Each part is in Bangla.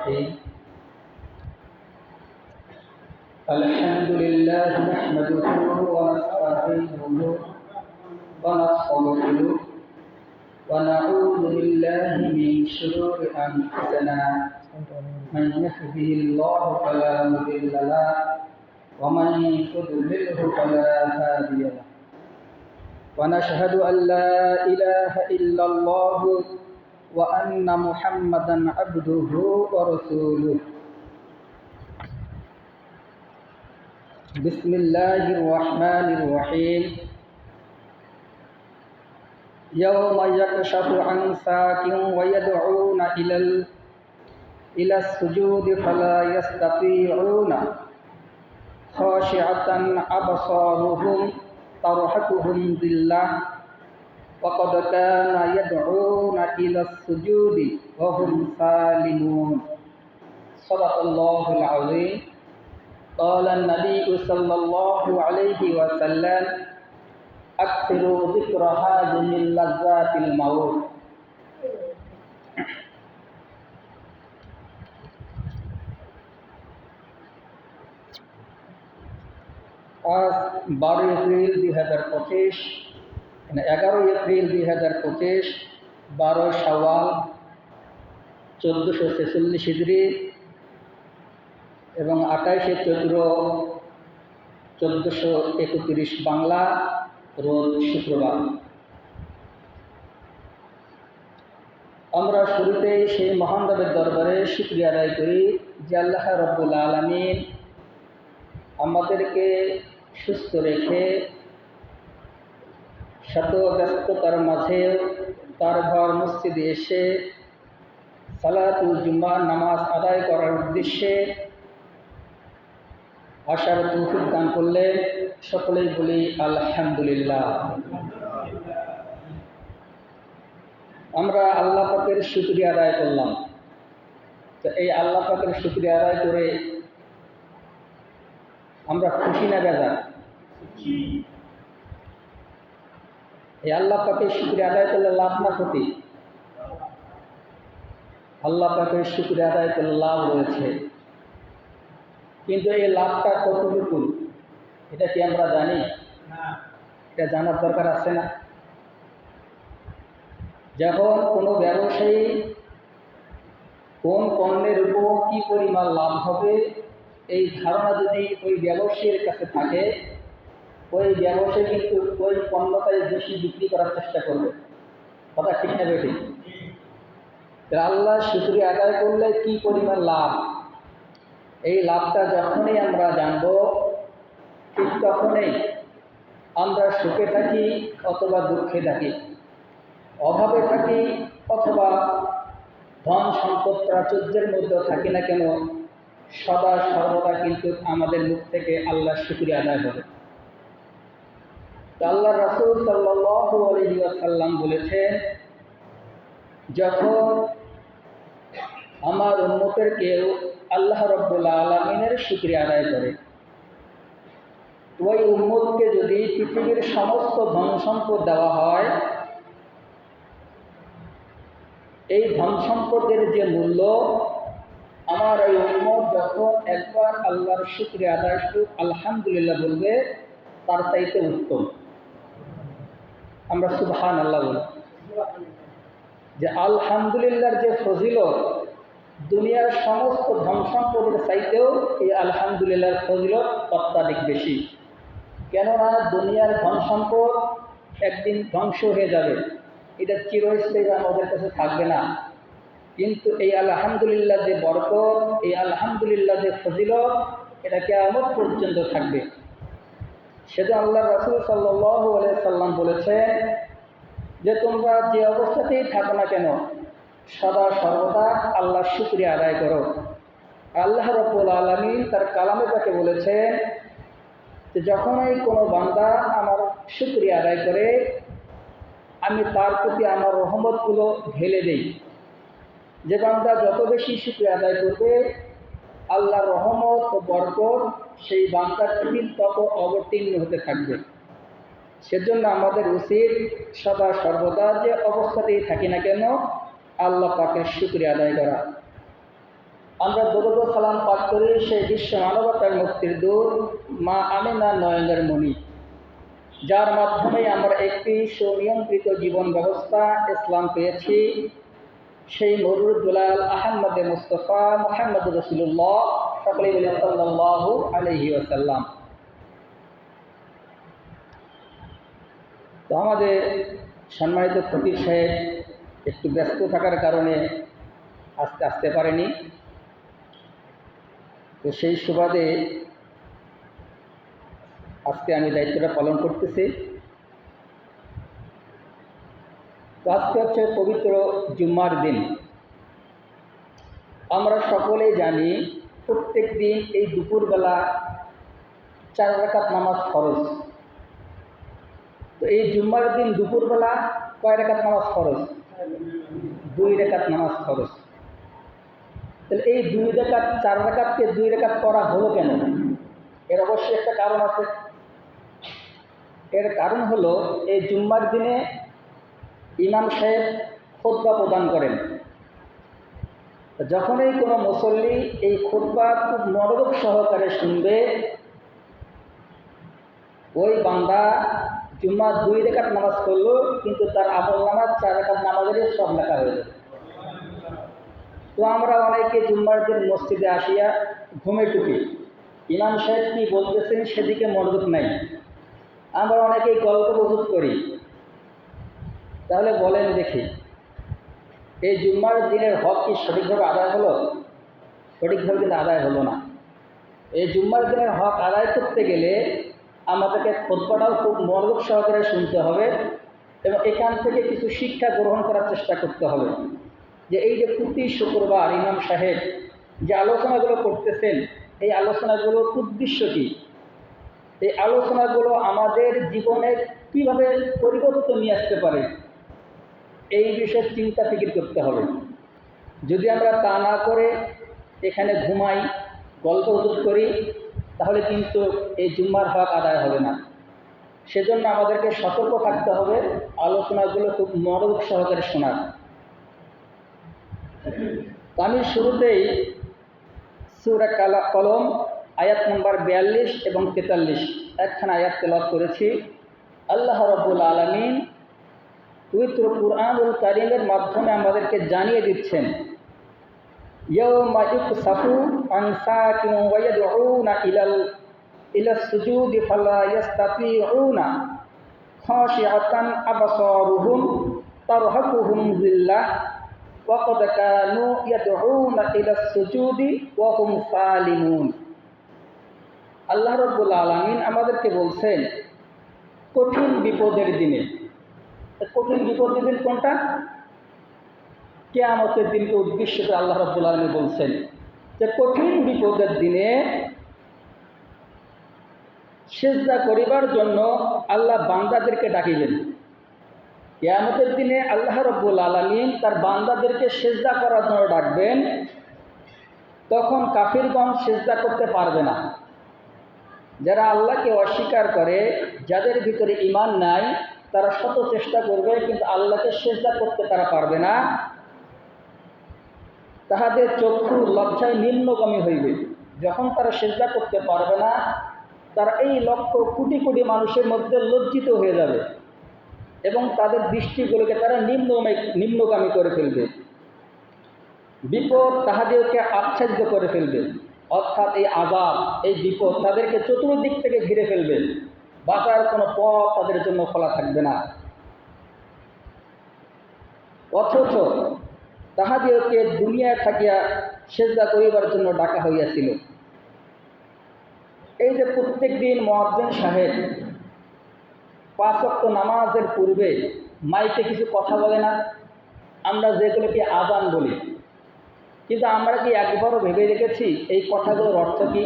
الرحيم الحمد لله نحمده ونستعينه ونستغفره ونعوذ بالله من شرور أنفسنا من يهده الله فلا مضل له ومن يضلله فلا هادي له ونشهد أن لا إله إلا الله وأن محمدا عبده ورسوله بسم الله الرحمن الرحيم يوم يكشف عن ساق ويدعون إلى السجود فلا يستطيعون خاشعة أبصارهم ترهقهم ذلة وقد كان يدعون إلى السجود وهم سالمون صدق الله العظيم قال النبي صلى الله عليه وسلم أكثروا ذكر هذه اللذات الموت আজ 12 এপ্রিল 2025 11 এপ্রিল 2025 12 শাওয়াল 1446 হিজরি এবং 28 চৈত্র 1431 বাংলা রোজ শুক্রবার। আমরা শুরুতেই সেই মহান রবের দরবারে শুকরিয়া আদায় করি যে আল্লাহ রাব্বুল আলামিন আমাদেরকে সুস্থ রেখে শত ব্যস্ততার মাঝে তার ঘর মসজিদে এসে সালাতুল জুমা নামাজ আদায় করার উদ্দেশ্যে আসার তৌফিক দান করলে সকলেই বলি আলহামদুলিল্লাহ। আমরা আল্লাহ পাকের শুকরিয়া আদায় করলাম। তো এই আল্লাহ পাকের শুকরিয়া আদায় করে আমরা খুশি না বেজার? এই আল্লাহ পাকের শুকরিয়া আদায় করলে লাভ না ক্ষতি? আল্লাহ পাকের শুকরিয়া আদায় করলে লাভ রয়েছে, কিন্তু এই লাভটা কতটুকু এটা কি আমরা জানি? এটা জানার দরকার আছে না? যখন কোনো ব্যবসায়ী কোন পণ্যের উপর কী পরিমাণ লাভ হবে এই ধারণা যদি ওই ব্যবসায়ীর কাছে থাকে, ওই ব্যবসায়ী কিন্তু ওই পণ্যটাই বেশি বিক্রি করার চেষ্টা করবে। কথা ঠিক না বেঠিক? আল্লাহ শুকরিয়া আদায় করলে কি পরিমাণ লাভ, এই লাভটা যখনই আমরা জানব ঠিক তখনই আমরা সুখে থাকি অথবা দুঃখে থাকি, অভাবে থাকি অথবা ধন সম্পদ প্রাচুর্যের মধ্যে থাকি না কেন, সদা সর্বদা কিন্তু আমাদের মুখ থেকে আল্লাহর শুকরিয়া আদায় হবে। আল্লাহ রাসূল সাল্লাল্লাহু আলাইহি ওয়াসাল্লাম বলেছেন, যখন আমার উম্মতের কেউ আল্লাহ রাব্বুল আলামিনের শুকরিয়া আদায় করে, ওই উম্মতকে যদি পৃথিবীর সমস্ত ধন সম্পদ দেওয়া হয়, এই ধন সম্পদের যে মূল্য আমার এই উম্মত যখন একবার আল্লাহর শুকরিয়া আদায় শুরু আলহামদুলিল্লাহ বলবে তার চাইতে উত্তম। আমরা সুবহানাল্লাহ বলি যে আলহামদুলিল্লাহর যে ফজিলত দুনিয়ার সমস্ত ধন সম্পদের চাইতেও এই আলহামদুলিল্লাহর ফজিলত অত্যাধিক বেশি। কেননা দুনিয়ার ধন সম্পদ একদিন ধ্বংস হয়ে যাবে, এটা চিরস্থায়ী আমাদের কাছে থাকবে না, কিন্তু এই আলহামদুলিল্লাহ যে বরকত, এই আলহামদুলিল্লাহ যে ফজিলত, এটা কিয়ামত পর্যন্ত থাকবে। সেটা আল্লাহ রাসূল সাল্লাল্লাহু আলাইহি সাল্লাম বলেছেন যে তোমরা যে অবস্থাতেই থাকো না কেন সদা সর্বদা আল্লাহর শুকরিয়া আদায় করো। আল্লাহ রাব্বুল আলামিন তার কালামে তাকে বলেছেন যে যখনই কোনো বান্দা আমার শুকরিয়া আদায় করে আমি তার প্রতি আমার রহমতগুলো ঢেলে দেই। যে বান্দা যত বেশি শুকরিয়া আদায় করবে আল্লাহর রহমত ও বরকত সেই বান্দার প্রতি তত অবতীর্ণ হতে থাকবে। সেজন্য আমাদের উচিত সদা সর্বদা যে অবস্থাতেই থাকি না কেন আল্লাহ পাকের শুকরিয়া আদায় করা। আমরা দরুদ ও সালাম পাঠ করি সেই বিশ্ব মানবতার মুক্তির দূত মা আমিনার নয়নের মণি, যার মাধ্যমে আমরা একটি সুনিয়ন্ত্রিত জীবন ব্যবস্থা ইসলাম পেয়েছি। সেই মরুর দুলাল আহমদে মুস্তফা মুহাম্মদ রাসূলুল্লাহ সাল্লাল্লাহু আলাইহি ওয়াসাল্লাম। তো আমাদের সম্মানিত ফকির সাহেব একটু ব্যস্ত থাকার কারণে আজকে আসতে পারেনি। তো সেই সুবাদে আজকে আমি দায়িত্বটা পালন করতেছি। তো আজকে হচ্ছে পবিত্র জুম্মার দিন। আমরা সকলেই জানি প্রত্যেক দিন এই দুপুরবেলা 4 রাকাত নামাজ ফরজ। তো এই জুম্মার দিন দুপুরবেলা কয় রাকাত নামাজ ফরজ? 2 রাকাত নামাজ ফরজ। তাহলে এই 2 রাকাত 4 রাকাতকে 2 রাকাত করা হলো কেন? এর অবশ্যই একটা কারণ আছে। এর কারণ হলো এই জুম্মার দিনে ইমাম সাহেব খুতবা প্রদান করেন। যখনই কোনো মুসল্লি এই খুতবা খুব মনোযোগ সহকারে শুনবে, ওই বান্দা জুম্মার 2 রাকাত নামাজ পড়লো, কিন্তু তার আমল নামাজ 4 রাকাত নামাজেরই সব লেখা হয়ে যাবে। তো আমরা অনেকে জুম্মার দিন মসজিদে আসিয়া ঘুমে টুকি, ইমাম সাহেব কি বলতেছেন সেদিকে মনোযোগ নাই। আমরা অনেকেই গল্প গুজব করি। তাহলে বলেন দেখি, এই জুম্মার দিনের হক কি সঠিকভাবে আদায় হলো? সঠিকভাবে কিন্তু আদায় হলো না। এই জুম্মার দিনের হক আদায় করতে গেলে আমাদেরকে খুতবাটাও খুব মনোযোগ সহকারে শুনতে হবে এবং এখান থেকে কিছু শিক্ষা গ্রহণ করার চেষ্টা করতে হবে। যে এই যে প্রতি শুক্রবার ইমাম সাহেব যে আলোচনাগুলো করতেছেন, এই আলোচনাগুলোর উদ্দেশ্য কী? এই আলোচনাগুলো আমাদের জীবনে কীভাবে পরিবর্তন নিয়ে আসতে পারে, এই বিষয়ে চিন্তা ফিকির করতে হবে। যদি আমরা তা না করে এখানে ঘুমাই, গল্প গুজব করি, তাহলে কিন্তু এই জুম্মার হক আদায় হবে না। সেজন্য আমাদেরকে সতর্ক থাকতে হবে, আলোচনাগুলো খুব মনোযোগ সহকারে শোনার। আমি শুরুতেই সূরা কলম আয়াত নম্বর 42 এবং 43 একখানা আয়াত তেলাওয়াত করেছি। আল্লাহ রাব্বুল আলামিন পবিত্র কুরআনুল কারীমের মাধ্যমে আমাদেরকে জানিয়ে দিচ্ছেন, ইয়াউমা ইউকসাফু আন সাকিন ওয়া ইয়াদউনা ইলাস সুজুদি ফালা ইস্তাতিউনা খাশিআতান আবসারুহুম তারহাকুহুম যিল্লাহ ওয়া ক্বাদ কানু ইয়াদউনা ইলাস সুজুদি ওয়া হুম সালিমুন। আল্লাহ রাব্বুল আলামিন আমাদেরকে বলছেন কঠিন বিপদের দিনে। কঠিন বিপদের দিন কোনটা? কিয়ামতের দিনকে উদ্দেশ্য করে আল্লাহ রাব্বুল আলামিন বলছেন যে কঠিন বিপদের দিনে সিজদা করিবার জন্য আল্লাহ বান্দাদেরকে ডাকিবেন। কিয়ামতের দিনে আল্লাহ রাব্বুল আলামিন তার বান্দাদেরকে সিজদা করার জন্য ডাকবেন। তখন কাফিরগণ সিজদা করতে পারবে না। যারা আল্লাহকে অস্বীকার করে, যাদের ভিতরে ঈমান নাই, তারা শত চেষ্টা করবে কিন্তু আল্লাহকে সিজদা করতে তারা পারবে না। তাহাদের চক্ষু লজ্জায় নিম্নগামী হইবে। যখন তারা সিজদা করতে পারবে না, তারা এই লক্ষ কোটি কোটি মানুষের মধ্যে লজ্জিত হয়ে যাবে এবং তাদের দৃষ্টিগুলোকে তারা নিম্নগামী করে ফেলবে। বিপদ তাহাদেরকে আচ্ছাদিত করে ফেলবে, অর্থাৎ এই আযাব, এই বিপদ তাদেরকে চতুর্দিক থেকে ঘিরে ফেলবে। বাঁচার কোনো পথ তাদের জন্য খোলা থাকবে না। অথচ তাহাদেরকে দুনিয়ায় থাকিয়া সিজদা করিবার জন্য ডাকা হইয়াছিল। এই যে প্রত্যেক দিন মুয়াজ্জিন সাহেব 5 ওয়াক্ত নামাজের পূর্বে মাইকে কিছু কথা বলে না? আমরা যেগুলোকে আযান বলি, কিন্তু আমরা কি একবারও ভেবে দেখেছি এই কথাগুলোর অর্থ কী?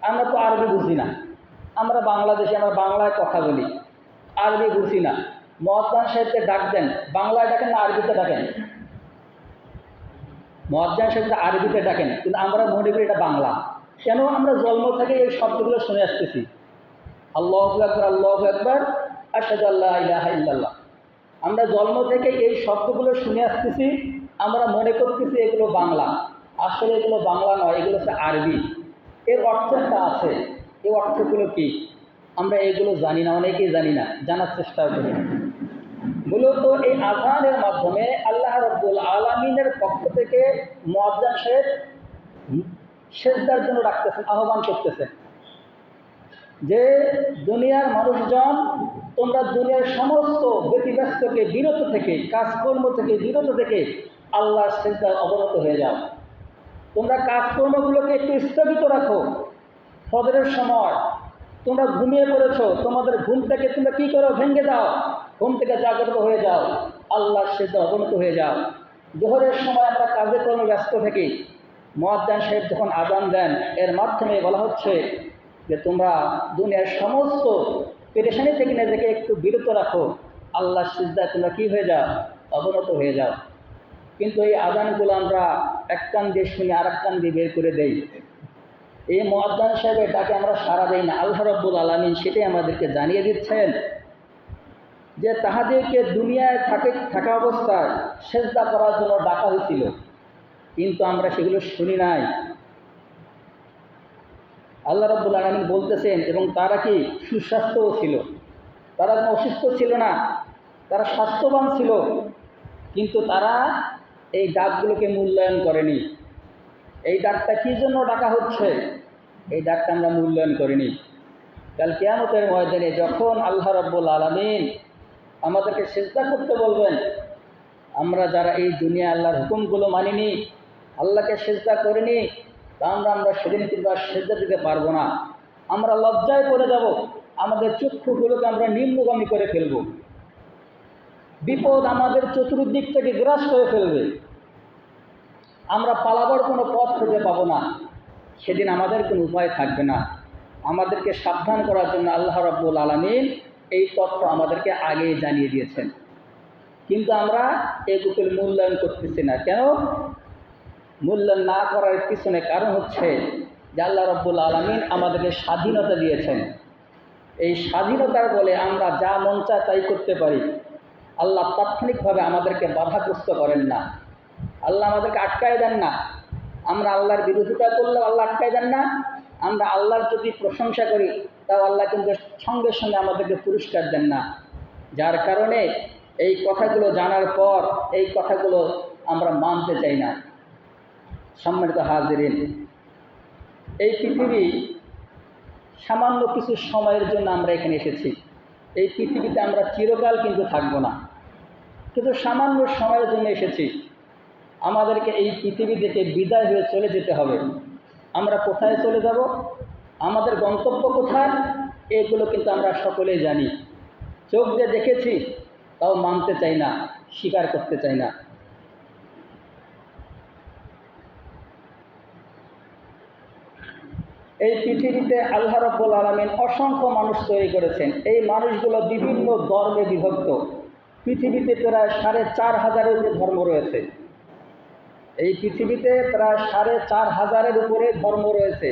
আমরা তো আরবি বুঝি না। আমরা বাংলাদেশে, আমরা বাংলায় কথা বলি, আরবি বুঝি না। মুয়াজ্জিন সাহেবকে ডাক দেন, বাংলায় ডাকেন না আরবিতে ডাকেন? মুয়াজ্জিন সাহেবকে আরবিতে ডাকেন, কিন্তু আমরা মনে করি এটা বাংলা। কেন? আমরা জন্ম থেকে এই শব্দগুলো শুনে আসতেছি, আল্লাহু আকবার, আল্লাহু আকবার, আশহাদু আল্লা ইলাহা ইল্লাল্লাহ। আমরা জন্ম থেকে এই শব্দগুলো শুনে আসতেছি, আমরা মনে করতেছি এগুলো বাংলা। আসলে এগুলো বাংলা নয়, এগুলো হচ্ছে আরবি। এর অর্থ একটা আছে। এই অর্থগুলো কি আমরা এগুলো জানি না, অনেকেই জানি না, জানার চেষ্টা করি। মূলত এই আযানের মাধ্যমে আল্লাহ রাব্বুল আলামিনের পক্ষ থেকে মুয়াজ্জিন সাহেব সিজদার জন্য ডাকতেছেন, আহ্বান করতেছেন যে দুনিয়ার মানুষজন, তোমরা দুনিয়ার সমস্ত ব্যতিব্যস্তকে বিরত থেকে, কাজকর্ম থেকে বিরত থেকে আল্লাহর সিজদায় অবনত হয়ে যাও। তোমরা কাজকর্মগুলোকে একটু স্থগিত রাখো। ফজরের সময় তোমরা ঘুমিয়ে পড়েছো, তোমাদের ঘুম থেকে তোমরা কী করো, ভেঙে দাও, ঘুম থেকে জাগ্রত হয়ে যাও, আল্লাহর সিজদায় অবনত হয়ে যাও। জোহরের সময় আমরা কাজে কর্মে ব্যস্ত থাকি, মুয়াজ্জিন সাহেব যখন আযান দেন, এর মাধ্যমে বলা হচ্ছে যে তোমরা দুনিয়ার সমস্ত পেরেশানি থেকে নিজেকে একটু বিরত রাখো, আল্লাহর সিজদায় তোমরা কী হয়ে যাও, অবনত হয়ে যাও। কিন্তু এই আযানগুলো আমরা এক কান দিয়ে শুনে আর এক কান দিয়ে বের করে দেই। এই মুয়াজ্জিন সাহেবের ডাকে আমরা সাড়া দেই না। আল্লাহ রাব্বুল আলামিন সেটাই আমাদেরকে জানিয়ে দিচ্ছেন যে তাহাদেরকে দুনিয়ায় থাকা অবস্থায় সেজদা করার জন্য ডাকা হয়েছিল, কিন্তু আমরা সেগুলো শুনি নাই। আল্লাহ রাব্বুল আলামিন বলতেছেন, এবং তারা কি সুস্বাস্থ্যও ছিল, তারা কোনো অসুস্থ ছিল না, তারা স্বাস্থ্যবান ছিল, কিন্তু তারা এই ডাকগুলোকে মূল্যায়ন করেনি। এই ডাকটা কী জন্য ডাকা হচ্ছে, এই ডাকটা আমরা মূল্যায়ন করিনি। কাল কিয়ামতের ময়দানে যখন আল্লাহ রাব্বুল আলামিন আমাদেরকে সিজদা করতে বলবেন, আমরা যারা এই দুনিয়া আল্লাহর হুকুমগুলো মানিনি, আল্লাহকে সিজদা করিনি, তা আমরা সেদিন কিন্তু আর সিজদা দিতে পারবো না। আমরা লজ্জায় পড়ে যাব, আমাদের চক্ষুগুলোকে আমরা নিম্নগামী করে ফেলব, বিপদ আমাদের চতুর্দিক থেকে গ্রাস করে ফেলবে, আমরা পালাবার কোনো পথ খুঁজে পাবো না। সেদিন আমাদের কোনো উপায় থাকবে না। আমাদেরকে সাবধান করার জন্য আল্লাহ রাব্বুল আলামিন এই তথ্য আমাদেরকে আগেই জানিয়ে দিয়েছেন, কিন্তু আমরা এগুলোকে মূল্যায়ন করতেছি না। কেন মূল্যায়ন না করার পিছনে কারণ হচ্ছে যে আল্লাহ রাব্বুল আলামিন আমাদেরকে স্বাধীনতা দিয়েছেন। এই স্বাধীনতার বলে আমরা যা মন চায় তাই করতে পারি। আল্লাহ তাৎক্ষণিকভাবে আমাদেরকে বাধাগ্রস্ত করেন না, আল্লাহ আমাদেরকে আটকায় দেন না। আমরা আল্লাহর বিরোধিতা করলেও আল্লাহ আটকায় দেন না, আমরা আল্লাহর যদি প্রশংসা করি তাও আল্লাহ কিন্তু সঙ্গে সঙ্গে আমাদেরকে পুরস্কার দেন না। যার কারণে এই কথাগুলো জানার পর এই কথাগুলো আমরা মানতে চাই না। সম্মানিত হাজিরিন, এই পৃথিবী সামান্য কিছু সময়ের জন্য আমরা এখানে এসেছি। এই পৃথিবীতে আমরা চিরকাল কিন্তু থাকবো না, কিন্তু সামান্য সময়ের জন্য এসেছি। আমাদেরকে এই পৃথিবী থেকে বিদায় হয়ে চলে যেতে হবে। আমরা কোথায় চলে যাব, আমাদের গন্তব্য কোথায়, এগুলো কিন্তু আমরা সকলেই জানি। চোখ দিয়ে দেখেছি, তাও মানতে চাই না, স্বীকার করতে চাই না। এই পৃথিবীতে আল্লাহ রাব্বুল আলামিন অসংখ্য মানুষ তৈরি করেছেন। এই মানুষগুলো বিভিন্ন ধর্মে বিভক্ত। পৃথিবীতে প্রায় ৪,৫০০-এর উপরে ধর্ম রয়েছে। এই পৃথিবীতে প্রায় ৪,৫০০-এর উপরে ধর্ম রয়েছে।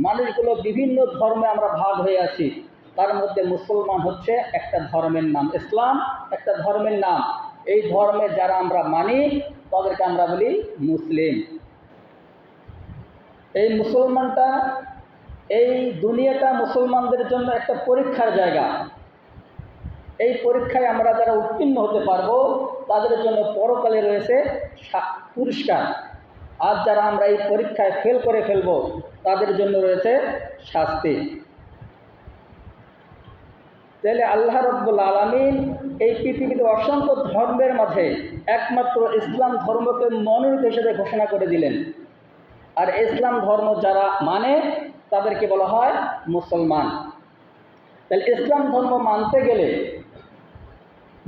মানুষগুলো বিভিন্ন ধর্মে আমরা ভাগ হয়ে আছি। তার মধ্যে মুসলমান হচ্ছে একটা ধর্মের নাম, ইসলাম একটা ধর্মের নাম। এই ধর্মে যারা আমরা মানি তাদেরকে আমরা বলি মুসলিম। এই মুসলমানটা, এই দুনিয়াটা মুসলমানদের জন্য একটা পরীক্ষার জায়গা। এই পরীক্ষায় আমরা যারা উত্তীর্ণ হতে পারবো তাদের জন্য পরকালে রয়েছে পুরস্কার, আর যারা আমরা এই পরীক্ষায় ফেল করে ফেলব তাদের জন্য রয়েছে শাস্তি। তাহলে আল্লাহ রাব্বুল আলামিন এই পৃথিবীতে অসংখ্য ধর্মের মাঝে একমাত্র ইসলাম ধর্মকে মনোনীত হিসেবে ঘোষণা করে দিলেন। আর ইসলাম ধর্ম যারা মানে তাদেরকে বলা হয় মুসলমান। তাহলে ইসলাম ধর্ম মানতে গেলে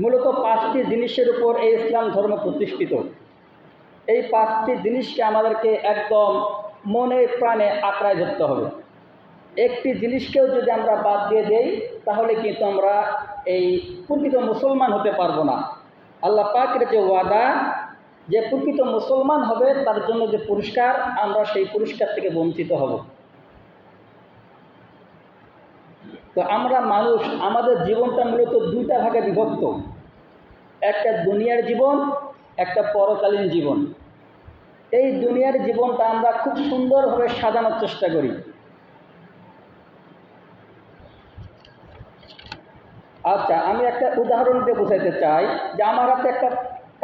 মূলত 5টি জিনিসের উপর এই ইসলাম ধর্ম প্রতিষ্ঠিত। এই 5টি জিনিসকে আমাদেরকে একদম মনে প্রাণে আঁকড়ায় ধরতে হবে। একটি জিনিসকেও যদি আমরা বাদ দিয়ে দেই তাহলে কিন্তু আমরা এই প্রকৃত মুসলমান হতে পারবো না। আল্লাহ পাকের যে ওয়াদা যে প্রকৃত মুসলমান হবে তার জন্য যে পুরস্কার, আমরা সেই পুরস্কার থেকে বঞ্চিত হব। তো আমরা মানুষ, আমাদের জীবনটা মূলত 2টা ভাগে বিভক্ত। একটা দুনিয়ার জীবন, একটা পরকালীন জীবন। এই দুনিয়ার জীবনটা আমরা খুব সুন্দরভাবে সাজানোর চেষ্টা করি। আচ্ছা, আমি একটা উদাহরণ দিয়ে বোঝাইতে চাই যে আমার হাতে একটা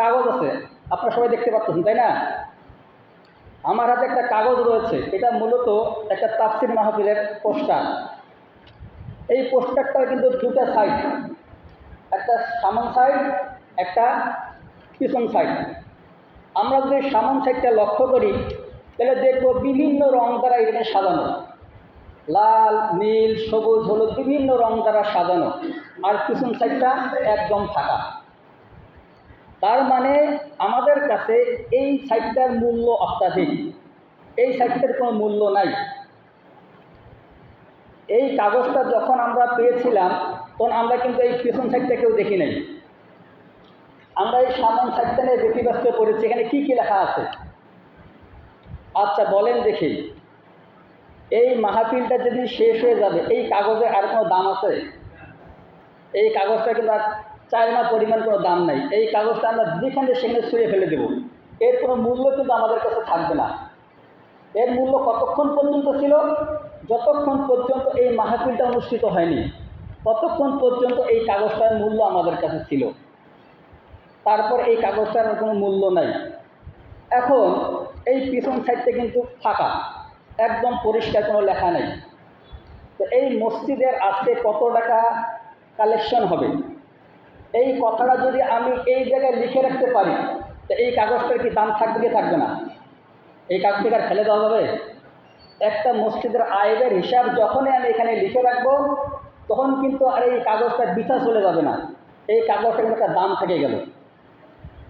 কাগজ আছে, আপনারা সবাই দেখতে পাচ্ছেন তাই না? আমার হাতে একটা কাগজ রয়েছে, এটা মূলত একটা তাফসির মাহফিলের পোস্টার। এই পোস্টারটার কিন্তু দুটা সাইড, একটা সামন সাইড, একটা পিছন সাইড। আমরা যদি সামন সাইডটা লক্ষ্য করি তাহলে দেখব বিভিন্ন রং দ্বারা এখানে সাজানো, লাল, নীল, সবুজ, হলুদ বিভিন্ন রং দ্বারা সাজানো, আর পিছন সাইডটা একদম ফাঁকা। তার মানে আমাদের কাছে এই সাইডটার মূল্য অত্যাধিক, এই সাইডটার কোনো মূল্য নাই। এই কাগজটা যখন আমরা পেয়েছিলাম তখন আমরা কিন্তু এই পিছন সাইডটা কেউ দেখি নাই, আমরা এই সামন সাইডটা নিয়ে ব্যতিব্যস্ত করেছি। এখানে কি কি লেখা আছে আচ্ছা বলেন দেখি। এই মাহফিলটা যদি শেষ হয়ে যাবে, এই কাগজের আর কোনো দাম আছে? এই কাগজটা কিন্তু আর চায়না পরিমাণ কোনো দাম নাই। এই কাগজটা আমরা যেখানে সেখানে ছুঁড়ে ফেলে দেব, এর কোনো মূল্য কিন্তু আমাদের কাছে থাকবে না। এর মূল্য কতক্ষণ পর্যন্ত ছিল? যতক্ষণ পর্যন্ত এই মাহফিলটা অনুষ্ঠিত হয়নি ততক্ষণ পর্যন্ত এই কাগজটার মূল্য আমাদের কাছে ছিল। তারপর এই কাগজটার কোনো মূল্য নাই। এখন এই পিছন সাইডটা কিন্তু ফাঁকা, একদম পরিষ্কার, কোনো লেখা নেই। তো এই মসজিদের আজকে কত টাকা কালেকশন হবে, এই কথাটা যদি আমি এই জায়গায় লিখে রাখতে পারি, তো এই কাগজটার কি দাম থাকবে কি থাকবে না? এই কাগজটাকে আর ফেলে দেওয়া যাবে? একটা মসজিদের আয়ের হিসাব যখনই আমি এখানে লিখে রাখবো তখন কিন্তু আর এই কাগজটা বৃথা চলে যাবে না, এই কাগজটার কিন্তু একটা দাম থেকে গেল।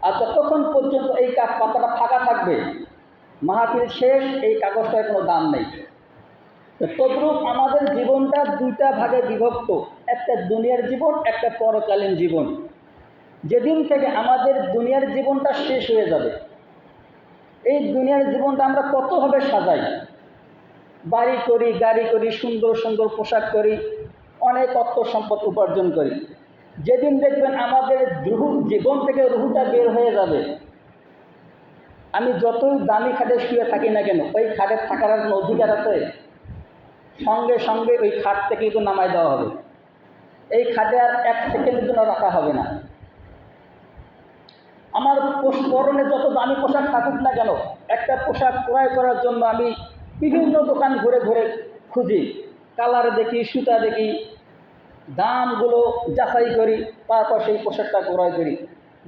আর যতক্ষণ পর্যন্ত এই পাতাটা ফাঁকা থাকবে, মাহফিল শেষ, এই কাগজটার কোনো দাম নেই। তদ্রূপ আমাদের জীবনটা দুইটা ভাগে বিভক্ত, একটা দুনিয়ার জীবন, একটা পরকালীন জীবন। যেদিন থেকে আমাদের দুনিয়ার জীবনটা শেষ হয়ে যাবে, এই দুনিয়ার জীবনটা আমরা কতভাবে সাজাই, বাড়ি করি, গাড়ি করি, সুন্দর সুন্দর পোশাক করি, অনেক অর্থ সম্পদ উপার্জন করি। যেদিন দেখবেন আমাদের জীবন থেকে রুহুটা বের হয়ে যাবে, আমি যতই দামি খাটে শুয়ে থাকি না কেন, ওই খাটে থাকার কোনো অধিকার আছে? সঙ্গে সঙ্গে ওই খাট থেকে কিন্তু নামাই দেওয়া হবে, এই খাটে আর এক সেকেন্ডের জন্য রাখা হবে না। আমার পরনে যত দামি পোশাক থাকুক না কেন, একটা পোশাক ক্রয় করার জন্য আমি বিভিন্ন দোকান ঘুরে ঘুরে খুঁজি, কালার দেখি, সুতা দেখি, দামগুলো যাচাই করি, তারপর সেই পোশাকটা ক্রয় করি।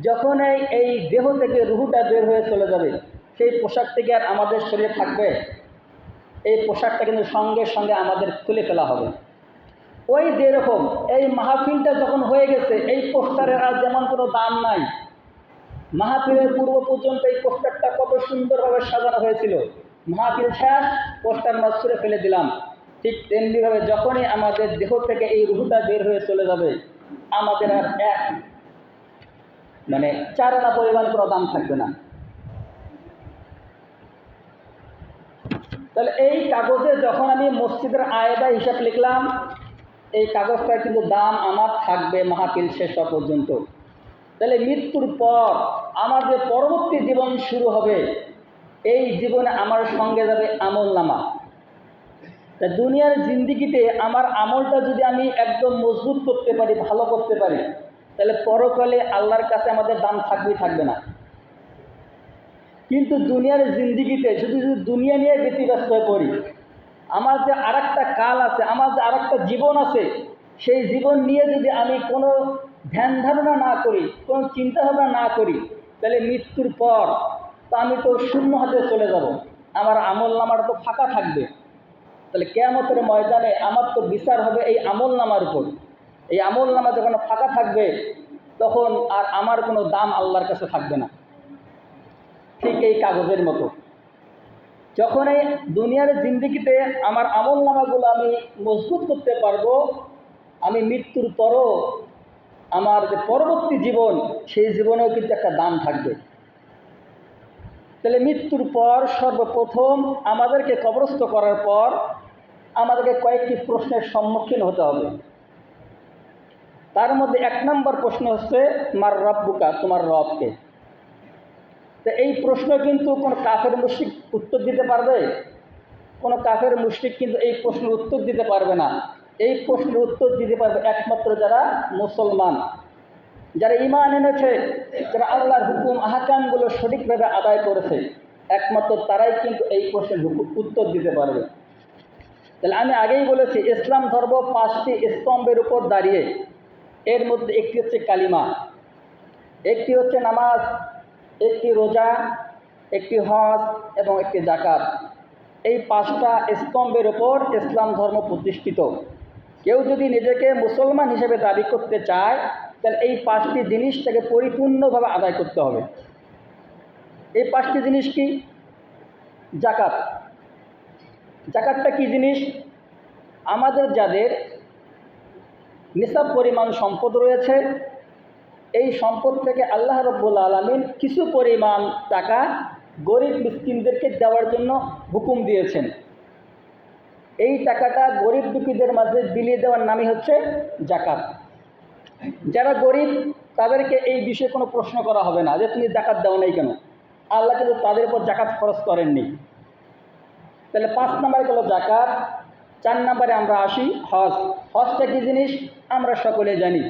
যখন এই দেহ থেকে রুহুটা বের হয়ে চলে যাবে, সেই পোশাক থেকে আর আমাদের শরীরে থাকবে? এই পোশাকটা কিন্তু সঙ্গে সঙ্গে আমাদের খুলে ফেলা হবে। ওই যেরকম এই মাহফিলটা যখন হয়ে গেছে, এই পোস্টারের আর যেমন কোনো দাম নাই। মাহফিলের পূর্ব পর্যন্ত এই পোস্টারটা কত সুন্দরভাবে সাজানো হয়েছিল, মাহফিল শেষ, পোস্টার মাছ ছুঁড়ে ফেলে দিলাম। ঠিক তেমনিভাবে যখনই আমাদের দেহ থেকে এই রুহুটা বের হয়ে চলে যাবে, আমাদের আর চার আনা পরিমাণ কোনো দাম থাকবে না। তাহলে এই কাগজে যখন আমি মসজিদের আয়দা হিসাব লিখলাম, এই কাগজটার কিন্তু দাম আমার থাকবে মাহফিল শেষ হওয়া পর্যন্ত। তাহলে মৃত্যুর পর আমার যে পরবর্তী জীবন শুরু হবে, এই জীবনে আমার সঙ্গে যাবে আমল নামা। তা দুনিয়ার জিন্দিগিতে আমার আমলটা যদি আমি একদম মজবুত করতে পারি, ভালো করতে পারি, তাহলে পরকালে আল্লাহর কাছে আমাদের দাম থাকবেই থাকবে না। কিন্তু দুনিয়ার জিন্দিগিতে যদি দুনিয়া নিয়ে ব্যতিব্যস্ত হয়ে পড়ি, আমার যে আরেকটা কাল আছে, আমার যে আরেকটা জীবন আছে, সেই জীবন নিয়ে যদি আমি কোনো ধ্যান ধারণা না করি, কোনো চিন্তা ভাবনা না করি, তাহলে মৃত্যুর পর তো আমি তো শূন্য হাতে চলে যাব, আমার আমল নামাটা তো ফাঁকা থাকবে। তাহলে কিয়ামতের ময়দানে আমার তো বিচার হবে এই আমল নামার উপর। এই আমল নামা যখন ফাঁকা থাকবে, তখন আর আমার কোনো দাম আল্লাহর কাছে থাকবে না। ঠিক এই কাগজের মতো, যখন এই দুনিয়ার জিন্দিগিতে আমার আমল নামাগুলো আমি মজবুত করতে পারবো, আমি মৃত্যুর পরও আমার যে পরবর্তী জীবন, সেই জীবনেও কিন্তু একটা দাম থাকবে। তাহলে মৃত্যুর পর সর্বপ্রথম আমাদেরকে কবরস্থ করার পর আমাদেরকে কয়েকটি প্রশ্নের সম্মুখীন হতে হবে। তার মধ্যে 1 নম্বর প্রশ্ন হচ্ছে, মার রব্বুকা, তোমার রবকে। তো এই প্রশ্ন কিন্তু কোনো কাফের মুশরিক উত্তর দিতে পারবে? কোনো কাফের মুশরিক কিন্তু এই প্রশ্নের উত্তর দিতে পারবে না। এই প্রশ্নের উত্তর দিতে পারবে একমাত্র যারা মুসলমান, যারা ঈমান এনেছে, যারা আল্লাহর হুকুম আহকামগুলো সঠিকভাবে আদায় করেছে, একমাত্র তারাই কিন্তু এই প্রশ্নের উত্তর দিতে পারবে। তাহলে আমি আগেই বলেছি, ইসলাম ধর্ম 5টি স্তম্ভের উপর দাঁড়িয়ে। এর মধ্যে একটি হচ্ছে কালিমা, একটি হচ্ছে নামাজ, একটি রোজা, একটি হজ এবং একটি জাকাত। এই 5টা স্তম্ভের উপর ইসলাম ধর্ম প্রতিষ্ঠিত। কেউ যদি নিজেকে মুসলমান হিসেবে দাবি করতে চায়, তাহলে এই 5টি জিনিসটাকে পরিপূর্ণভাবে আদায় করতে হবে। এই 5টি জিনিস কি? জাকাত। জাকাতটা কি জিনিস? আমাদের যাদের নিসাব পরিমাণ সম্পদ রয়েছে, এই সম্পদ থেকে আল্লাহ রাব্বুল আলামিন কিছু পরিমাণ টাকা গরিব মিসকিনদেরকে দেওয়ার জন্য হুকুম দিয়েছেন। এই টাকাটা গরিব দুঃখীদের মাঝে বিলিয়ে দেওয়ার নামই হচ্ছে জাকাত। যারা গরিব তাদেরকে এই বিষয়ে কোনো প্রশ্ন করা হবে না যে তুমি জাকাত দাও নাই কেন। আল্লাহ কিন্তু তাদের উপর জাকাত খরচ করেননি। তাহলে 5 নম্বরে গেল জাকাত। 4 নম্বরে আমরা আসি হজ। হজটা কি জিনিস আমরা সকলে জানি।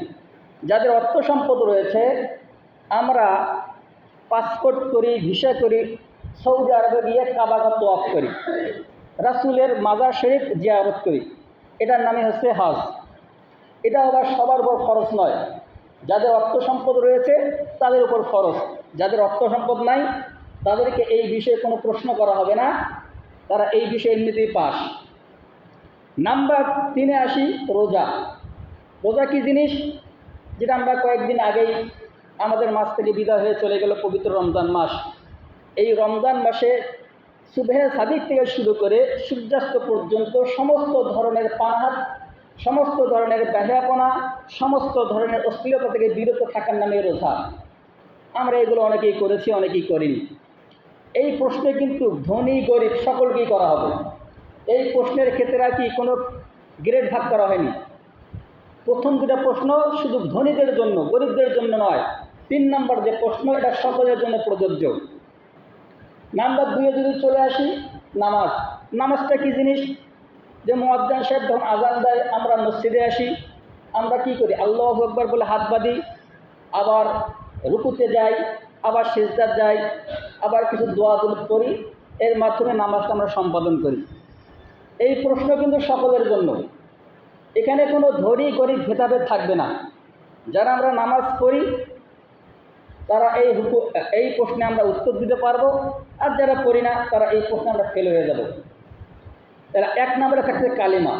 যাদের অর্থ সম্পদ রয়েছে, আমরা পাসপোর্ট করি, ভিসা করি, সৌদি আরবে গিয়ে কাবাগা তোয়াফ করি, রাসূলের মাজার শরীফ জিয়ারত করি, এটার নামই হচ্ছে হজ। এটা আবার সবার উপর খরচ নয়। যাদের অর্থ সম্পদ রয়েছে তাদের উপর খরচ, যাদের অর্থ সম্পদ নাই তাদেরকে এই বিষয়ে কোনো প্রশ্ন করা হবে না, তারা এই বিষয়ে এমনিতেই পাস। নাম্বার 3-এ আসি রোজা। রোজা কি জিনিস? যেটা আমরা কয়েকদিন আগেই আমাদের মাস থেকে বিদায় হয়ে চলে গেল পবিত্র রমজান মাস। এই রমজান মাসে সুবহে সাদিক থেকে শুরু করে সূর্যাস্ত পর্যন্ত সমস্ত ধরনের পানাহার, সমস্ত ধরনের বেহায়াপনা, সমস্ত ধরনের অশ্লীলতা থেকে বিরত থাকার নামে রোজা। আমরা এগুলো অনেকেই করেছি, অনেকেই করিনি। এই প্রশ্নে কিন্তু ধনী গরিব সকলকেই করা হবে। এই প্রশ্নের ক্ষেত্রে আর কি কোনো গ্রেড ভাগ করা হয়নি। প্রথম 2টা প্রশ্ন শুধু ধনীদের জন্য, গরিবদের জন্য নয়। 3 নম্বর যে প্রশ্ন, এটা সকলের জন্য প্রযোজ্য। নাম্বার 2-এ যদি চলে আসি নামাজ। নামাজটা কি জিনিস? যে মুয়াজ্জিন সাহেব যখন আজান দেয়, আমরা মসজিদে আসি, আমরা কি করি? আল্লাহু আকবার বলে হাত বাঁধি, আবার রুকুতে যাই, আবার সিজদা যাই, আবার কিছু দোয়া দুরূদ করি, এর মাধ্যমে নামাজটা আমরা সম্পাদন করি। এই প্রশ্ন কিন্তু সকলের জন্য। এখানে কোনো ধনী গরিব ভেদাভেদ থাকবে না। যারা আমরা নামাজ পড়ি তারা এই প্রশ্নে আমরা উত্তর দিতে পারবো, আর যারা পড়ি না তারা এই প্রশ্নে আমরা ফেল হয়ে যাব। তাহলে 1 নম্বরে থাকছে কালিমা।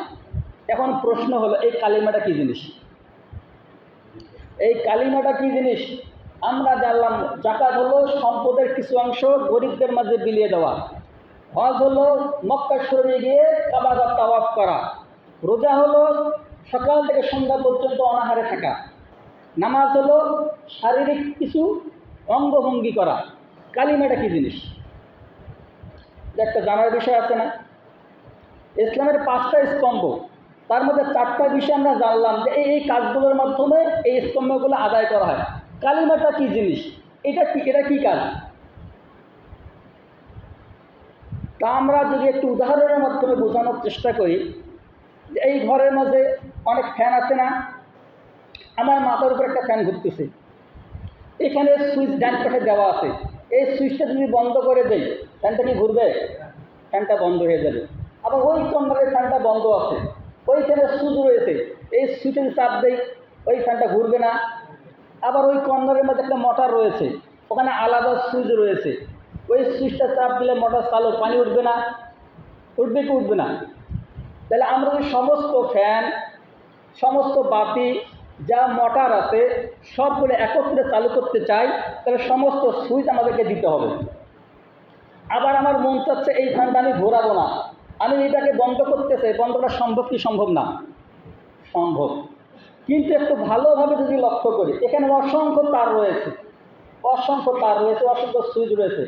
এখন প্রশ্ন হলো, এই কালিমাটা কি জিনিস? এই কালিমাটা কি জিনিস? আমরা জানলাম জাকাত হলো সম্পদের কিছু অংশ গরিবদের মাঝে বিলিয়ে দেওয়া, হজ হলো মক্কা শরীফে গিয়ে কাবাগা তাওয়াফ করা, রোজা হলো সকাল থেকে সন্ধ্যা পর্যন্ত অনাহারে থাকা, নামাজ হলো শারীরিক কিছু অঙ্গভঙ্গি করা। কালিমাটা কি জিনিস? একটা জানার বিষয় আছে না? ইসলামের 5টা স্তম্ভ, তার মধ্যে 4টা বিষয় আমরা জানলাম যে এই কাজগুলোর মাধ্যমে এই স্তম্ভগুলো আদায় করা হয়। কালিমাটা কি জিনিস? এটা কি কাজ? তা আমরা যদি একটু উদাহরণের মাধ্যমে বোঝানোর চেষ্টা করি, যে এই ঘরের মধ্যে অনেক ফ্যান আছে না? আমার মাথার উপর একটা ফ্যান ঘুরতেছে, এখানে সুইচ ডান পাশে দেওয়া আছে। এই সুইচটা যদি বন্ধ করে দেই, ফ্যানটা কি ঘুরবে? ফ্যানটা বন্ধ হয়ে যাবে। আবার ওই কর্নারের ফ্যানটা বন্ধ আছে, ওইখানে সুইচ রয়েছে, এই সুইচে যদি চাপ দেই ওই ফ্যানটা ঘুরবে না। আবার ওই কর্নারের মধ্যে একটা মোটর রয়েছে, ওখানে আলাদা সুইচ রয়েছে, ওই সুইচটা চাপ দিলে মোটর চালু, পানি উঠবে না? উঠবে কি উঠবে না? তাহলে আমরা যদি সমস্ত ফ্যান, সমস্ত বাতি, যা মোটর আছে সবগুলো একত্রে চালু করতে চাই, তাহলে সমস্ত সুইচ আমাদেরকে দিতে হবে। আবার আমার মন চাচ্ছে এই ফ্যানটা আমি ঘোরাবো না, আমি এটাকে বন্ধ করতে চাই, বন্ধ করা সম্ভব কি সম্ভব না? সম্ভব। কিন্তু একটু ভালোভাবে যদি লক্ষ্য করি, এখানে অসংখ্য তার রয়েছে, অসংখ্য সুইচ রয়েছে,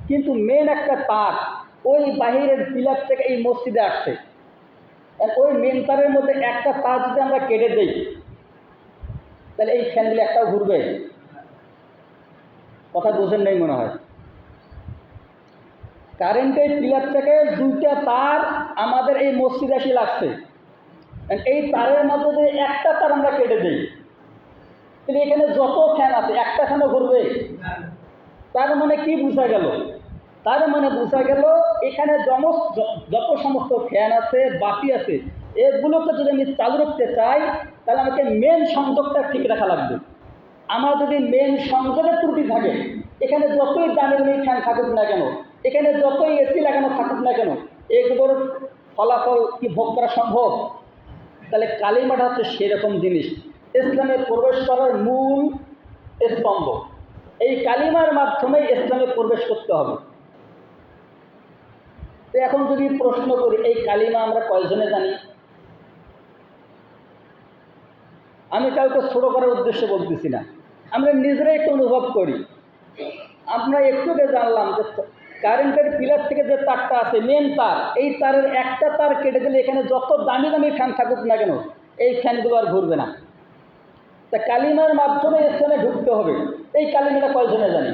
কিন্তু মেন একটা তার ওই বাহিরের পিলার থেকে এই মসজিদে আসছে। ওই মেন তারের মধ্যে একটা তার যদি আমরা কেটে দেই, তাহলে এই ফ্যানগুলো একটাও ঘুরবে? কথা বোঝেন নেই মনে হয়। কারেন্টের পিলার থেকে 2টা তার আমাদের এই মসজিদে এসে লাগছে। এই তারের মধ্যে যদি একটা তার আমরা কেটে দিই, তাহলে এখানে যত ফ্যান আছে একটা ফ্যানও ঘুরবে। তার মানে কি বোঝা গেল? তার মানে বোঝা গেল এখানে যত সমস্ত ফ্যান আছে, বাতি আছে, এগুলোকে যদি আমি চালু রাখতে চাই, তাহলে আমাকে মেন সংযোগটা ঠিক রাখা লাগবে। আমার যদি মেন সংযোগের ত্রুটি থাকে, এখানে যতই দামি দামি ফ্যান থাকুক না কেন, এখানে যতই এসি লাগানো থাকুক না কেন, এগুলোর ফলাফল কি ভোগ করা সম্ভব? তাহলে কালিমাটা হচ্ছে সেরকম জিনিস, ইসলামে প্রবেশ করার মূল স্তম্ভ। এই কালিমার মাধ্যমে ইসলামে প্রবেশ করতে হবে। তো এখন যদি প্রশ্ন করি, এই কালিমা আমরা কয়জনে জানি? আমি কাউকে ছোট করার উদ্দেশ্যে বলতেছি না, আমরা নিজেরাই একটু অনুভব করি। আমরা একটু জানলাম যে কারেন্টের পিলার থেকে যে তারটা আছে, মেন তার, এই তারের একটা তার কেটে দিলে এখানে যত দামি দামি ফ্যান থাকুক না কেন, এই ফ্যানগুলো আর ঘুরবে না। তা কালিমার মাধ্যমে ইসলামে ঢুকতে হবে, এই কালিমাটা কয়জনে জানি?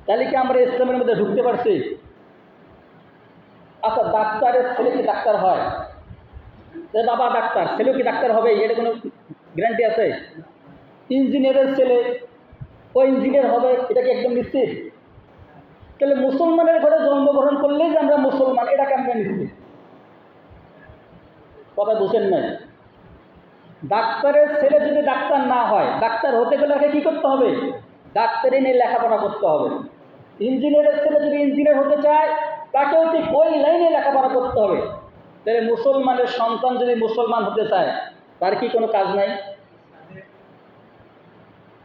তাহলে কি আমরা ইসলামের মধ্যে ঢুকতে পারছি? আচ্ছা, ডাক্তারের ছেলে কি ডাক্তার হয়? বাবা ডাক্তার, ছেলেও কি ডাক্তার হবে? এটা কোনো গ্যারান্টি আছে? ইঞ্জিনিয়ারের ছেলে ও ইঞ্জিনিয়ার হবে, এটা কি একদম নিশ্চিত? তাহলে মুসলমানের ঘরে জন্মগ্রহণ করলেই যে আমরা মুসলমান, এটা কেমন নিশ্চিত? কথা বুঝেন নাই? ডাক্তারের ছেলে যদি ডাক্তার না হয়, ডাক্তার হতে গেলে আগে কী করতে হবে? ডাক্তারি নিয়ে লেখাপড়া করতে হবে। ইঞ্জিনিয়ারের ছেলে যদি ইঞ্জিনিয়ার হতে চায়, তাকেও ঠিক ওই লাইনে লেখাপড়া করতে হবে। তাহলে মুসলমানের সন্তান যদি মুসলমান হতে চায়, তার কি কোনো কাজ নাই?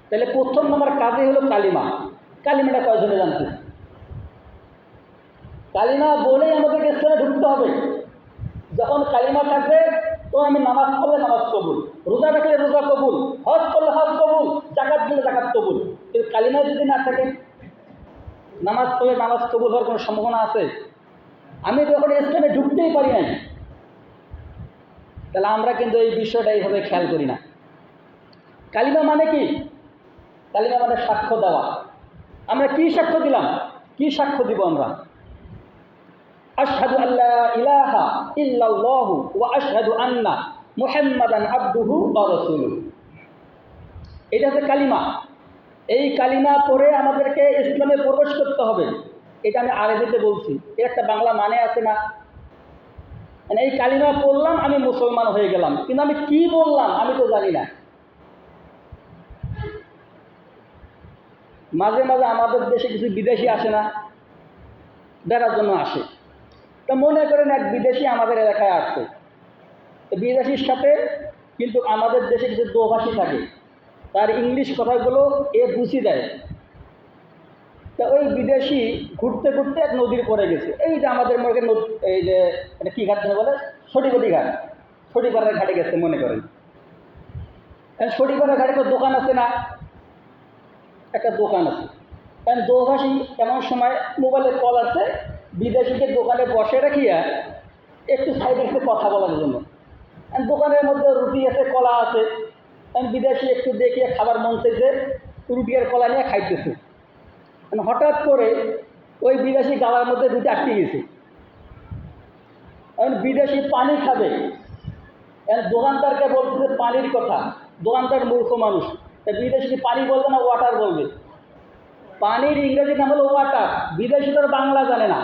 তাহলে প্রথম নম্বর কাজই হলো কালিমা। কালিমাটা কয়জনে জানতে? কালিমা বলেই আমাদেরকে ইসলামে ঢুকতে হবে। যখন কালিমা থাকবে, তো আমি নামাজ পড়লে নামাজ কবুল, রোজা রাখলে রোজা কবুল, হজ করলে হজ কবুল, জাকাত দিলে জাকাত কবুল। কিন্তু কালিমা যদি না থাকে, নামাজ পড়লে নামাজ কবুল হওয়ার কোনো সম্ভাবনা আছে? আমি তো এখন ইসলামে ঢুকতেই পারি নাই। তাহলে আমরা কিন্তু এই বিষয়টা এইভাবে খেয়াল করি না। কালিমা মানে কি? কালিমা মানে সাক্ষ্য দেওয়া। আমরা কি সাক্ষ্য দিলাম? কি সাক্ষ্য দিব আমরা? আশহাদু আল্লা ইলাহা ইল্লাল্লাহু ওয়া আশহাদু আন্না মুহাম্মাদান আবদুহু ওয়া রাসূলুহু। এটা হচ্ছে কালিমা। এই কালিমা পড়ে আমাদেরকে ইসলামে প্রবেশ করতে হবে। এটা আমি আরবিতে বলছি, এর একটা বাংলা মানে আছে না? মানে এই কালিমা পড়লাম, আমি মুসলমান হয়ে গেলাম, কিন্তু আমি কি বললাম আমি তো জানি না। মাঝে মাঝে আমাদের দেশে কিছু বিদেশি আসে না, বেড়ার জন্য আসে। তা মনে করেন এক বিদেশি আমাদের এলাকায় আসছে, তো বিদেশির সাথে কিন্তু আমাদের দেশে কিছু দোভাষী থাকে, তার ইংলিশ কথাগুলো এ বুঝিয়ে দেয়। তা ওই বিদেশি ঘুরতে ঘুরতে এক নদীর পরে গেছে। এই যে আমাদের মনে এই যে এটা কী ঘাট বলে, সটিপতি ঘাট, সটিপাড়ার ঘাটে গেছে মনে করেন। সটিপাড়ার ঘাটে তো দোকান আছে না? একটা দোকান আছে। কারণ দোভাষী এমন সময় মোবাইলে কল আছে, বিদেশিকে দোকানে বসে রাখিয়া একটু সাইডে একটু কথা বলার জন্য। দোকানের মধ্যে রুটি আছে, কলা আছে, বিদেশি একটু দেখিয়ে খাবার মন চাইছে, রুটি আর কলা নিয়ে খাইতেছে। হঠাৎ করে ওই বিদেশি গালার মধ্যে রুটি আটকে গেছে। এখন বিদেশি পানি খাবে, দোকানদারকে বলতেছে পানির কথা। দোকানদার মূর্খ মানুষ, বিদেশি পানি বলবে না, ওয়াটার বলবে। পানির ইংরেজি নাম হলো ওয়াটার। বিদেশি তোর বাংলা জানে না।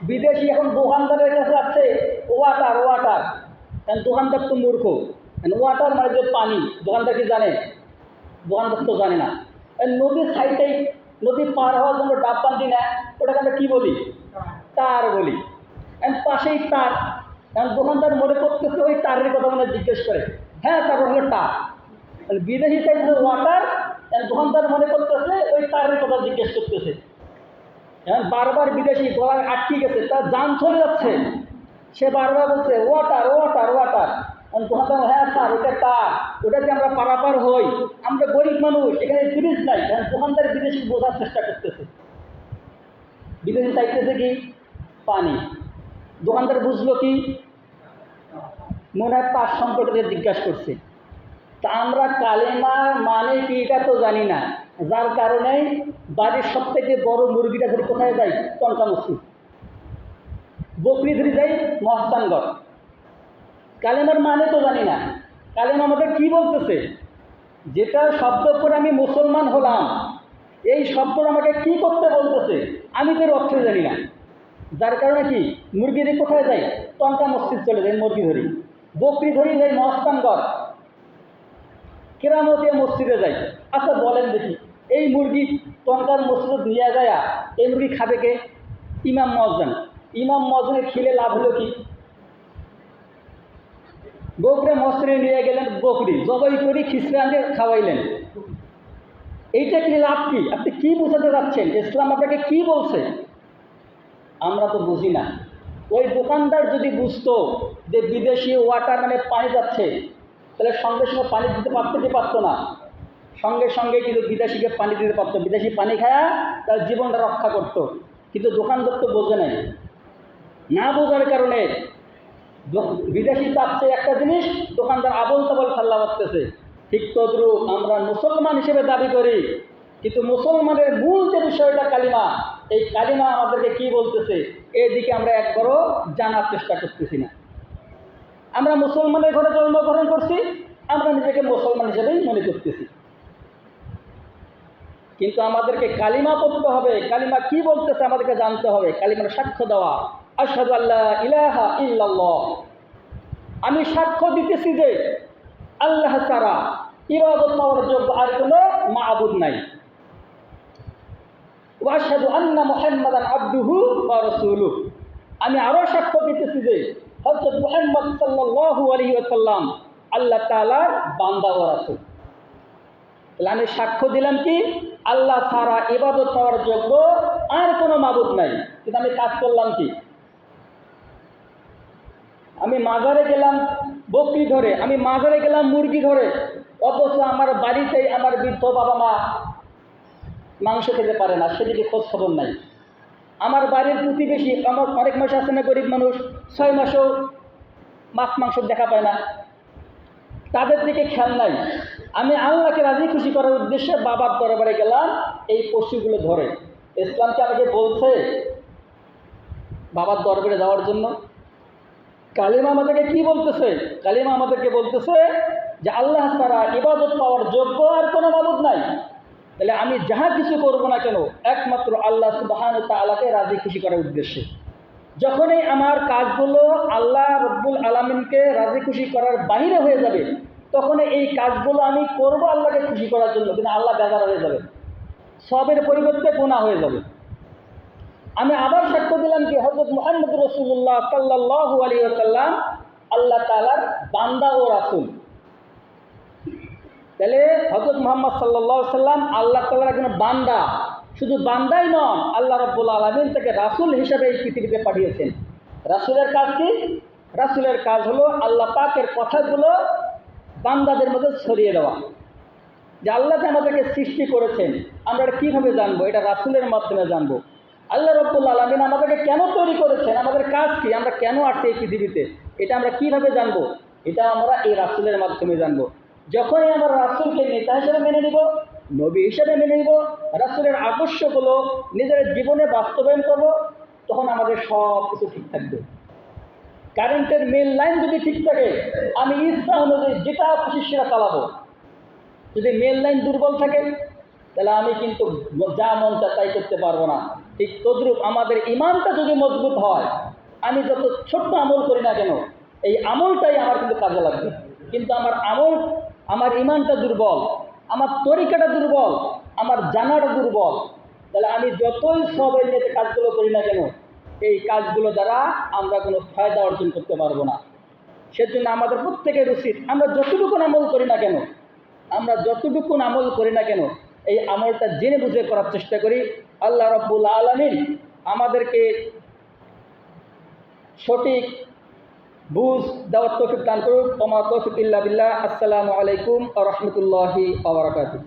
বিদেশি এখন দোকানদারের কাছে আছে ওয়াটার ওয়াটার, কারণ দোকানদার তো মূর্খ। ওয়াটার মানে যে পানি, দোকানদার কি জানে? দোকানদার তো জানে না। নদীর সাইডেই, নদী পার হওয়ার জন্য ডাব বান্ধি না, ওটাকে আমরা কী বলি? তার বলি। পাশেই তার, কারণ দোকানদার মনে করতেছে ওই তারের কথা মানে জিজ্ঞেস করে, হ্যাঁ তার হলো তার। বিদেশি চাইছে ওয়াটার, দোকানদার মনে করতেছে ওই তারের কথা জিজ্ঞেস করতেছে। এখন বারবার বিদেশি গলায় আটকে গেছে, তার জান চলে যাচ্ছে, সে বারবার বলছে ওয়াটার ওয়াটার ওয়াটার। দোকানদার, হ্যাঁ স্যার ওটা তার, ওটাতে আমরা পারাপার হই, আমরা গরিব মানুষ, এখানে ব্রিজ নাই। দোকানদার বিদেশি বোঝার চেষ্টা করতেছে, বিদেশি চাইতেছে কি? পানি। দোকানদার বুঝলো কি? মনে হয় তার সম্পর্কে জিজ্ঞাসা করছে। তা আমরা কালেমার মানে কি এটা তো জানি না, যার কারণে বাড়ির সবথেকে বড় মুরগিটা ধরে কোথায় যাই? টনকা মসজিদ। বকরি ধরে যাই মহস্তানগড়। কালেমার মানে তো জানি না। কালেমা আমাদের কি বলতেছে? যেটা শব্দ করে আমি মুসলমান হলাম, এই শব্দ আমাকে কি করতে বলতেছে আমি তো এর অর্থ জানি না। যার কারণে কি মুরগি ধরে কোথায় যাই? টনকা মসজিদ চলে যাই মুরগি ধরি। বকরি ধরি যাই মহস্তানগড়, কেরামতিয়া মসজিদে যাই। আচ্ছা বলেন দেখি, এই মুরগি টনকার মসজিদ নিয়ে যায়, এই মুরগি খাবে কে? ইমাম মুয়াজ্জিন। ইমাম মুয়াজ্জিনে খেলে লাভ হলো কি? বকরে মসজিদে নিয়ে গেলেন, বকরি জবাই করে খ্রিস্টানদের খাওয়াইলেন, এইটা কি লাভ কি? আপনি কি বোঝাতে যাচ্ছেন? ইসলাম আপনাকে কি বলছে? আমরা তো বুঝি না। ওই দোকানদার যদি বুঝতো যে বিদেশি ওয়াটার মানে পানি যাচ্ছে, তাহলে সঙ্গে সঙ্গে পানি দিতে পারতো কি পারতো না? সঙ্গে সঙ্গে কিন্তু বিদেশিকে পানি দিতে পারতো, বিদেশি পানি খায়া তার জীবনটা রক্ষা করতো। কিন্তু দোকানদার তো বোঝে নাই, না বোঝার কারণে বিদেশি চাচ্ছে একটা জিনিস, দোকানদার আবল তাবল ফাল্লা করতেছে। ঠিক তদ্রুপ আমরা মুসলমান হিসেবে দাবি করি, কিন্তু মুসলমানের মূল যে বিষয়টা কালিমা, এই কালিমা আমাদেরকে কি বলতেছে এদিকে আমরা একবারও জানার চেষ্টা করতেছি না। আমরা মুসলমানের ঘরে জন্মগ্রহণ করছি, আমরা নিজেকে মুসলমান হিসেবেই মনে করতেছি, কিন্তু আমাদেরকে কালিমা পড়তে হবে। কালিমা কি বলতেছে আমাদেরকে জানতে হবে। কালিমার সাক্ষ্য দেওয়া, আশহাদু আল্লা ইলাহা ইল্লাল্লাহ, আমি সাক্ষ্য দিতেছি যে আল্লাহ ছাড়া ইবাদত করার যোগ্য আর কোনো মাবুদ নাই। ওয়া আশহাদু আন্না মুহাম্মাদান আবদুহু ওয়া রাসূলুহু, আমি আরো সাক্ষ্য দিতেছি যে হযরত মুহাম্মদ সাল্লাল্লাহু আলাইহি ওয়াসাল্লাম আল্লাহ তাআলার বান্দা ও রাসূল। তাহলে আমি সাক্ষ্য দিলাম কি আল্লাহ ছাড়া ইবাদত করার যোগ্য আর কোনো মাবুদ নাই, কিন্তু আমি কাজ করলাম কি? আমি মাজারে গেলাম বকরি ধরে, আমি মাজারে গেলাম মুরগি ধরে, অথচ আমার বাড়িতেই আমার বৃদ্ধ বাবা মা মাংস খেতে পারে না, সেদিকে খোঁজ খবর নাই। আমার বাড়ির প্রতিবেশী, আমার অনেক মাস আছে না গরিব মানুষ, 6 মাসেও মাছ মাংস দেখা পায় না, তাদের দিকে খেয়াল নাই। আমি আল্লাহকে রাজি খুশি করার উদ্দেশ্যে বাবার দরবারে গেলাম এই পশুগুলো ধরে। ইসলামকে আমাকে বলছে বাবার দরবারে যাওয়ার জন্য? কালিমা আমাদেরকে কি বলতেছে? কালিমা আমাদেরকে বলতেছে যে আল্লাহ ছাড়া ইবাদত পাওয়ার যোগ্য আর কোনো মাবুদ নাই। তাহলে আমি যাহা কিছু করব না কেন একমাত্র আল্লাহ সুবহানাহু ওয়া তাআলাকে রাজি খুশি করার উদ্দেশ্যে। যখনই আমার কাজগুলো আল্লাহ রব্বুল আলামিনকে রাজি খুশি করার বাইরে হয়ে যাবে, তখন এই কাজগুলো আমি করব আল্লাহকে খুশি করার জন্য, কিন্তু আল্লাহ বেজার হয়ে যাবে, সবের পরিবর্তে গুনাহ হয়ে যাবে। আমি আবার সাক্ষ্য দিলাম কি হযরত মুহাম্মদ রাসূলুল্লাহ সাল্লাল্লাহু আলাইহি ওয়াসাল্লাম আল্লাহ তাআলার বান্দা ও রাসূল। তাহলে হযরত মুহাম্মদ সাল্লাল্লাহু আলাইহি ওয়াসাল্লাম আল্লাহ তাআলার একজন বান্দা, শুধু বান্দাই নন, আল্লাহ রাব্বুল আলামিন তাকে রাসূল হিসেবে এই পৃথিবীতে পাঠিয়েছেন। রাসূলের কাজ কি? রাসূলের কাজ হলো আল্লাহ পাকের কথাগুলো বান্দাদের মধ্যে ছড়িয়ে দেওয়া। যে আল্লাহ যে আমাদেরকে সৃষ্টি করেছেন আমরা এটা কীভাবে জানবো? এটা রাসূলের মাধ্যমে জানবো। আল্লাহ রাব্বুল আলামিন আমাদেরকে কেন তৈরি করেছেন, আমাদের কাজ কি, আমরা কেন আসছি এই পৃথিবীতে, এটা আমরা কীভাবে জানবো? এটা আমরা এই রাসূলের মাধ্যমে জানবো। যখনই আমরা রাসূলকে নেতা হিসেবে মেনে নিব, নবী হিসেবে মেনে নিব, রাসূলের আদর্শগুলো নিজের জীবনে বাস্তবায়ন করব, তখন আমাদের সব কিছু ঠিক থাকবে। কারেন্টের মেন লাইন যদি ঠিক থাকে, আমি ইচ্ছা অনুযায়ী যেটা খুশি সেটা চালাবো। যদি মেন লাইন দুর্বল থাকে, তাহলে আমি কিন্তু যা মন চায় তাই করতে পারবো না। ঠিক তদ্রুপ আমাদের ইমানটা যদি মজবুত হয়, আমি যত ছোট্ট আমল করি না কেন, এই আমলটাই আমার কিন্তু কাজে লাগবে। কিন্তু আমার ইমানটা দুর্বল, আমার তরিকাটা দুর্বল, আমার জানাটা দুর্বল, তাহলে আমি যতই সবাই নিয়ে কাজগুলো করি না কেন, এই কাজগুলো দ্বারা আমরা কোনো ফায়দা অর্জন করতে পারবো না। সেজন্য আমাদের প্রত্যেকের উচিত আমরা যতটুকু আমল করি না কেন, এই আমলটা জেনে বুঝে করার চেষ্টা করি। আল্লাহ রাব্বুল আলামিন আমাদেরকে সঠিক বুঝ দেওয়ার তৌফিক দান করুন। ওয়া মা তাওফিক ইল্লা বিল্লাহ। আসসালামু আলাইকুম ওয়া রাহমাতুল্লাহি ওয়া বারাকাতুহু।